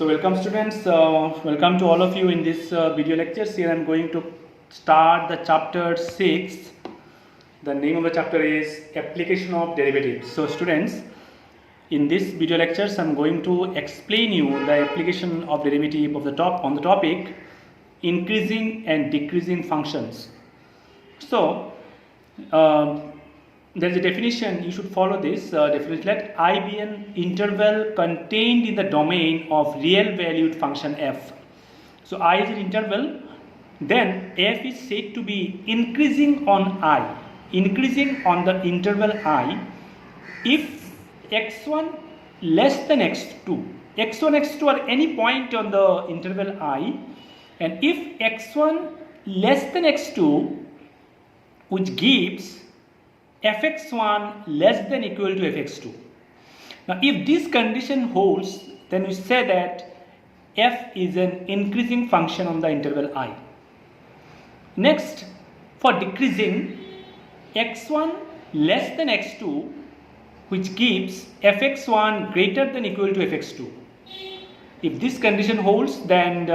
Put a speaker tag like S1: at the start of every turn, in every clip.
S1: So welcome students, welcome to all of you in this video lectures. Here I am going to start the chapter 6. The name of the chapter is Application of Derivatives. So students, in this video lectures I am going to explain you the application of derivative of the topic increasing and decreasing functions. So there is a definition, you should follow this definition. Let I be an interval contained in the domain of real valued function f. So I is an interval, then f is said to be increasing on I, increasing on the interval I if x1 less than x2, x1, x2 are any point on the interval I, and if x1 less than x2, which gives fx1 less than equal to fx2. Now if this condition holds, then we say that f is an increasing function on the interval I. Next, for decreasing, x1 less than x2, which gives fx1 greater than equal to fx2. If this condition holds, then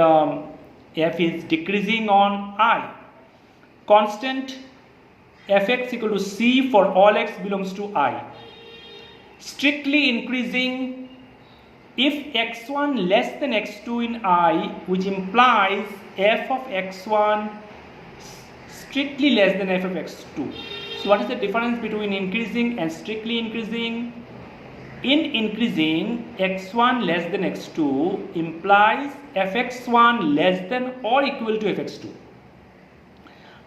S1: f is decreasing on I. Constant fx equal to c for all x belongs to I. Strictly increasing if x1 less than x2 in I, which implies f of x1 strictly less than f of x2. So what is the difference between increasing and strictly increasing? In increasing, x1 less than x2 implies fx1 less than or equal to fx2.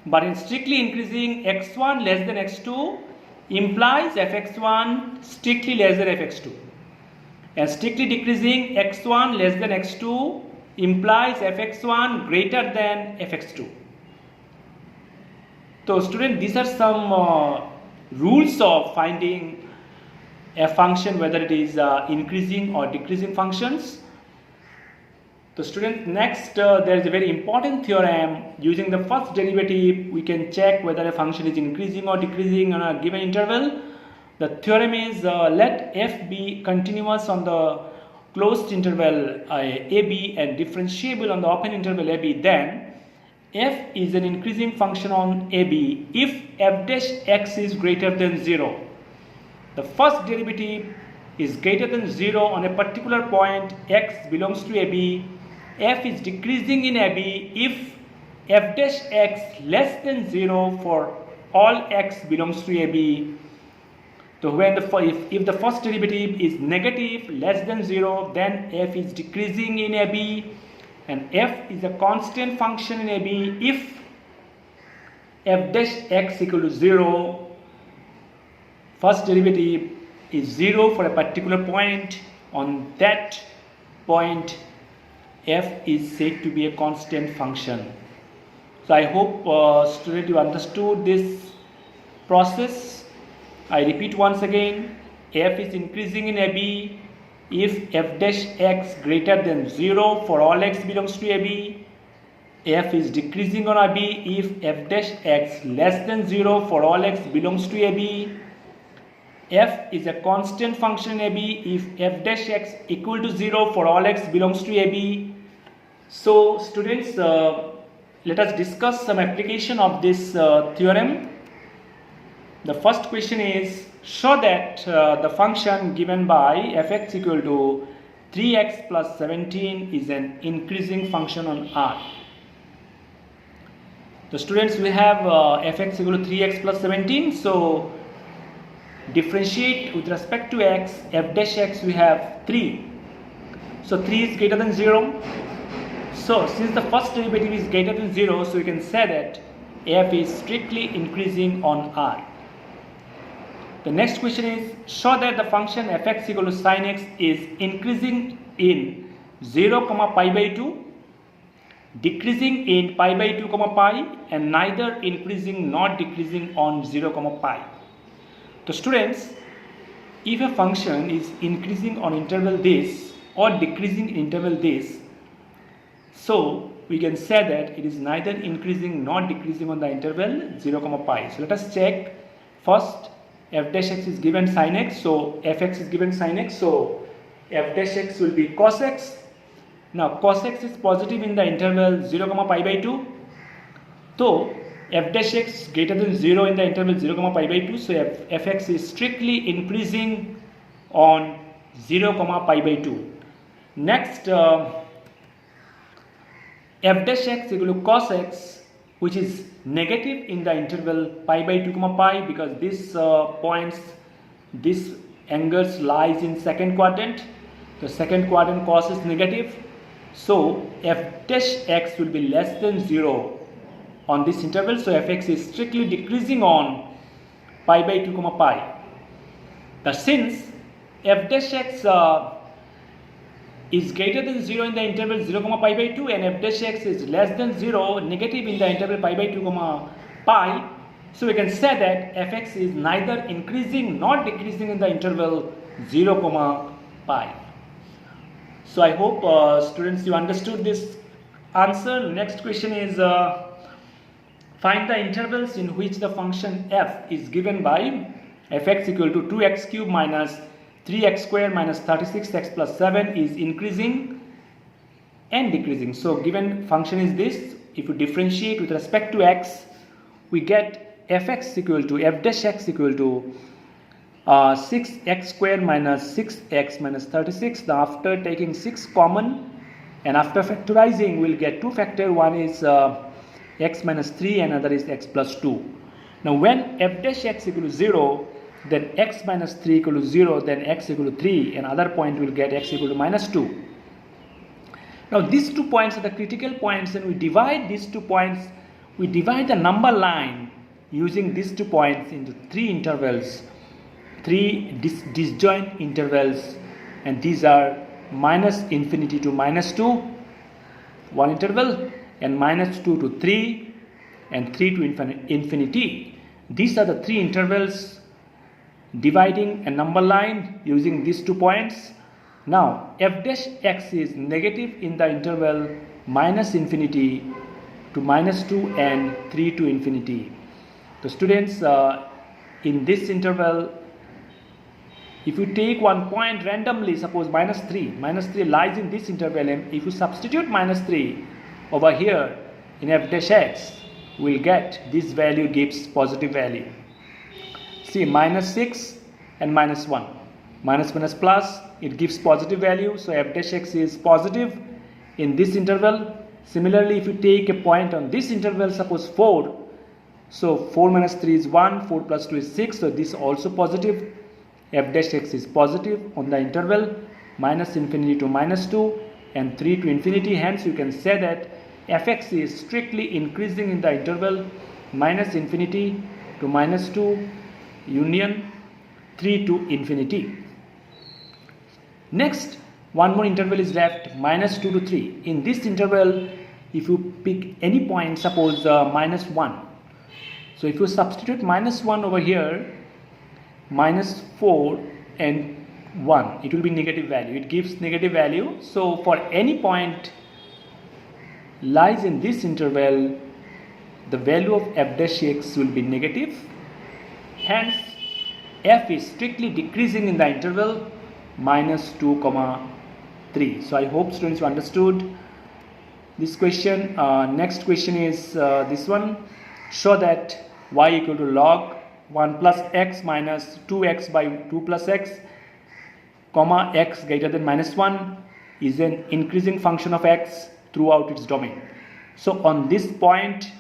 S1: But in strictly increasing, x1 less than x2 implies fx1 strictly less than fx2. And strictly decreasing, x1 less than x2 implies fx1 greater than fx2. So student, these are some rules of finding a function, whether it is increasing or decreasing functions. So student, next there is a very important theorem. Using the first derivative, we can check whether a function is increasing or decreasing on a given interval. The theorem is let f be continuous on the closed interval ab and differentiable on the open interval ab, then f is an increasing function on ab if f dash x is greater than 0. The first derivative is greater than 0 on a particular point x belongs to ab. F is decreasing in AB if f dash x less than 0 for all x belongs to AB. So when if the first derivative is negative less than 0, then f is decreasing in AB, and f is a constant function in AB if f dash x equal to 0. First derivative is 0 for a particular point. On that point, f is said to be a constant function. So I hope student you understood this process. I repeat once again, f is increasing in AB if f dash x greater than 0 for all x belongs to AB. F is decreasing on AB if f dash x less than 0 for all x belongs to AB. F is a constant function in AB if f dash x equal to 0 for all x belongs to AB. So students, let us discuss some application of this theorem. The first question is, show that the function given by fx equal to 3x plus 17 is an increasing function on R. The students, we have fx equal to 3x plus 17. So differentiate with respect to x, f dash x we have 3. So 3 is greater than 0. So since the first derivative is greater than 0, so we can say that f is strictly increasing on R. The next question is, show that the function fx equal to sin x is increasing in 0, pi by 2, decreasing in pi by 2, pi, and neither increasing nor decreasing on 0, pi. So students, if a function is increasing on interval this or decreasing in interval this, so we can say that it is neither increasing nor decreasing on the interval 0, pi. So let us check. First, f dash x is given sin x, so fx is given sin x, so f dash x will be cos x, Now cos x is positive in the interval 0 comma pi by 2. So f dash x greater than 0 in the interval 0 comma pi by 2. So fx is strictly increasing on 0 comma pi by 2. Next, f dash x equal to cos x, which is negative in the interval pi by 2 comma pi, because this angles lies in second quadrant. The second quadrant cos is negative. So f dash x will be less than 0 on this interval. So fx is strictly decreasing on pi by 2 comma pi. But since f dash x is greater than 0 in the interval 0 comma pi by 2 and f dash x is less than 0 negative in the interval pi by 2 comma pi, so we can say that fx is neither increasing nor decreasing in the interval 0 comma pi. So I hope students you understood this answer. Next question is find the intervals in which the function f is given by fx equal to 2x cube minus 3x square minus 36x plus 7 is increasing and decreasing. So given function is this, if you differentiate with respect to x, we get fx equal to f dash x equal to 6x square minus 6x minus 36. Now after taking 6 common and after factorizing, we'll get 2 factor. One is x minus 3 and another is x plus 2. Now when f dash x equal to 0, then x minus 3 equal to 0, then x equal to 3, and other point will get x equal to minus 2. Now these 2 points are the critical points, and we divide these 2 points, we divide the number line using these 2 points into 3 intervals, 3 disjoint intervals, and these are minus infinity to minus 2, one interval, and minus 2 to 3, and 3 to infinity. These are the 3 intervals dividing a number line using these 2 points. Now f dash x is negative in the interval minus infinity to minus 2 and 3 to infinity. The students, in this interval, if you take one point randomly, suppose minus 3 lies in this interval, and if you substitute minus 3 over here in f dash x, we'll get this value gives positive value. See, minus 6 and minus 1. Minus plus, it gives positive value. So f dash x is positive in this interval. Similarly, if you take a point on this interval, suppose 4. So 4 minus 3 is 1, 4 plus 2 is 6. So this is also positive. F dash x is positive on the interval minus infinity to minus 2 and 3 to infinity. Hence, you can say that fx is strictly increasing in the interval minus infinity to minus 2 union 3 to infinity. Next, one more interval is left, minus 2 to 3. In this interval, if you pick any point, suppose minus 1. So if you substitute minus 1 over here, minus 4 and 1, it will be negative value. It gives negative value. So for any point lies in this interval, the value of f dash x will be negative. Hence, f is strictly decreasing in the interval minus 2 comma 3. So I hope students you understood this question. Next question is this one. Show that y equal to log 1 plus x minus 2x by 2 plus x comma x greater than minus 1 is an increasing function of x throughout its domain. So on this point,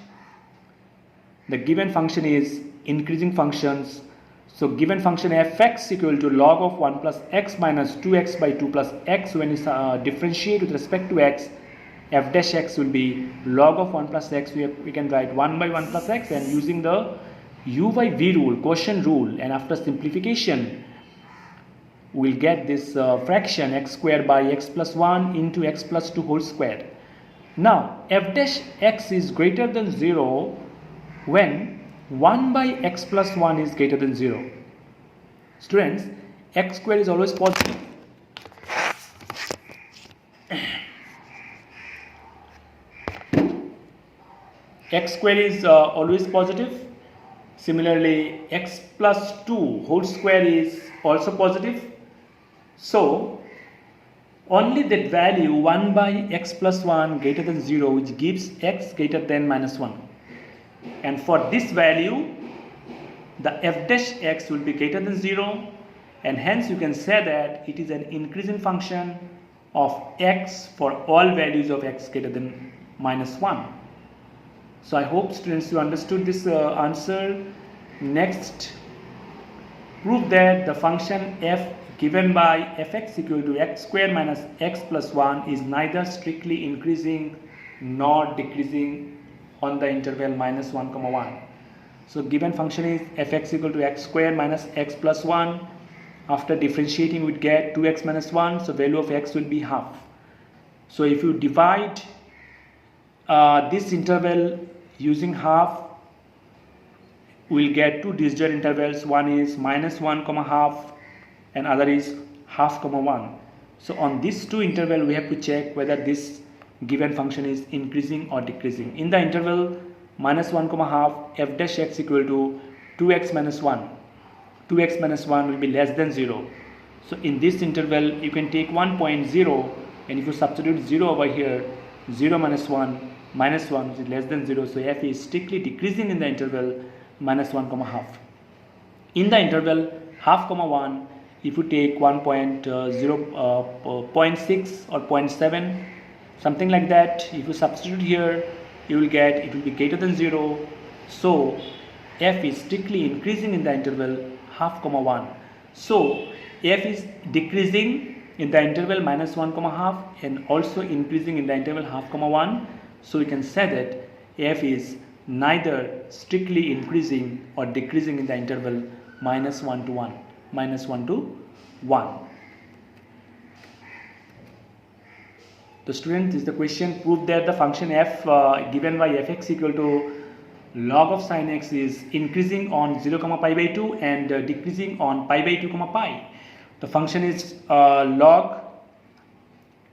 S1: the given function is increasing functions. So given function fx equal to log of 1 plus x minus 2x by 2 plus x, when you differentiate with respect to x, f dash x will be log of 1 plus x. We can write 1 by 1 plus x, and using the u by v rule, quotient rule, and after simplification, we'll get this fraction x square by x plus 1 into x plus 2 whole square. Now f dash x is greater than 0 when 1 by x plus 1 is greater than 0. Students, x square is always positive. X square is always positive. Similarly, x plus 2 whole square is also positive. So only that value 1 by x plus 1 greater than 0, which gives x greater than minus 1. And for this value, the f dash x will be greater than 0, and hence you can say that it is an increasing function of x for all values of x greater than minus 1. So I hope students you understood this answer. Next, prove that the function f given by fx equal to x square minus x plus 1 is neither strictly increasing nor decreasing on the interval minus 1 comma 1. So given function is fx equal to x square minus x plus 1. After differentiating we get 2x minus 1, so value of x will be half. So if you divide this interval using half, we will get two disjoint intervals. One is minus 1 comma half and other is half comma 1. So on these two intervals we have to check whether this given function is increasing or decreasing. In the interval minus 1 comma half, f dash x equal to 2x minus 1. 2x minus 1 will be less than 0. So in this interval you can take 1.0, and if you substitute 0 over here, 0 minus 1 minus 1 which is less than 0, so f is strictly decreasing in the interval minus 1 comma half. In the interval half comma 1, if you take 0.6 or 0.7, something like that, if you substitute here, you will get it will be greater than 0. So f is strictly increasing in the interval half comma 1. So f is decreasing in the interval minus 1 comma half and also increasing in the interval half comma 1. So we can say that f is neither strictly increasing or decreasing in the interval minus 1 to 1. Minus 1 to 1. The student, is the question, prove that the function f given by fx equal to log of sin x is increasing on 0 comma pi by 2 and decreasing on pi by 2 comma pi. The function is log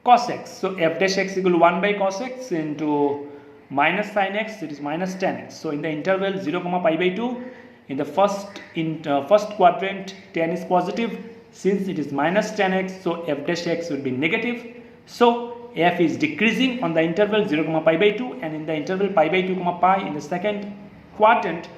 S1: cos x. So f dash x equal to 1 by cos x into minus sin x, it is minus tan x. So in the interval 0 comma pi by 2, in the first quadrant tan is positive. Since it is minus tan x, so f dash x will be negative. So f is decreasing on the interval 0 comma pi by 2, and in the interval pi by 2 comma pi in the second quadrant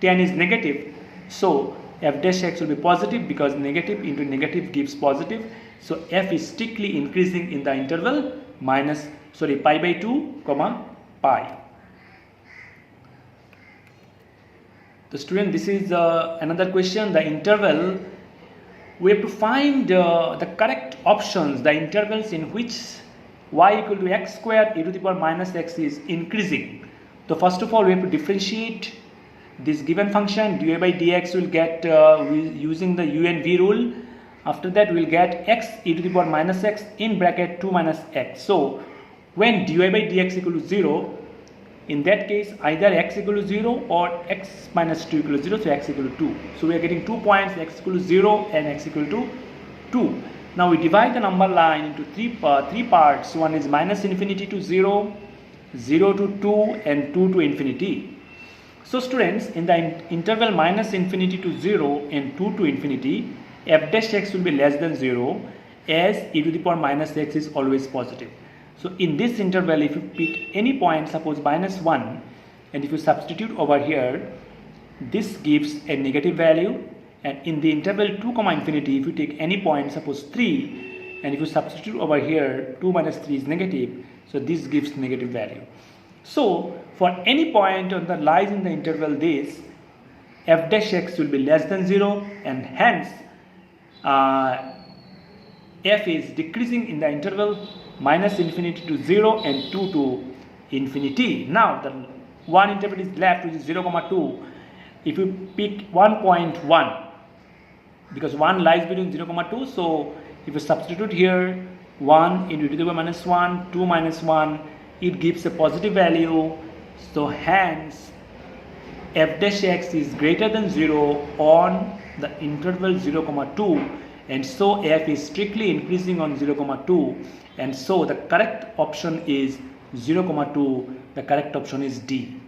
S1: tan is negative. So f dash x will be positive because negative into negative gives positive. So f is strictly increasing in the interval pi by 2 comma pi. The student, this is another question. The interval, we have to find the correct options, the intervals in which y equal to x square e to the power minus x is increasing. So first of all we have to differentiate this given function. Dy by dx will get using the u and v rule. After that we will get x e to the power minus x in bracket 2 minus x. So when dy by dx equal to 0, in that case either x equal to 0 or x minus 2 equal to 0, so x equal to 2. So we are getting 2 points, x equal to 0 and x equal to 2. Now we divide the number line into three parts. One is minus infinity to 0, 0 to 2 and 2 to infinity. So students, in the interval minus infinity to 0 and 2 to infinity, f dash x will be less than 0 as e to the power minus x is always positive. So in this interval if you pick any point, suppose minus 1, and if you substitute over here, this gives a negative value. And in the interval 2 comma infinity, if you take any point, suppose 3, and if you substitute over here 2 minus 3 is negative, so this gives negative value. So for any point on the lies in the interval this, f dash x will be less than 0, and hence f is decreasing in the interval minus infinity to 0 and 2 to infinity. Now the one interval is left, which is 0 comma 2. If you pick 1.1, because 1 lies between 0 comma 2, so if you substitute here 1 into e to the power minus 1, 2 minus 1, it gives a positive value. So hence f dash x is greater than 0 on the interval 0 comma 2, and so f is strictly increasing on 0 comma 2, and so the correct option is 0 comma 2. The correct option is D.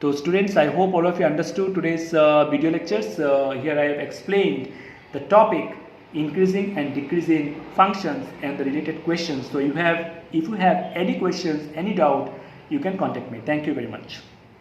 S1: So students, I hope all of you understood today's video lectures. Here I have explained the topic increasing and decreasing functions and the related questions. So if you have any questions, any doubt, you can contact me. Thank you very much.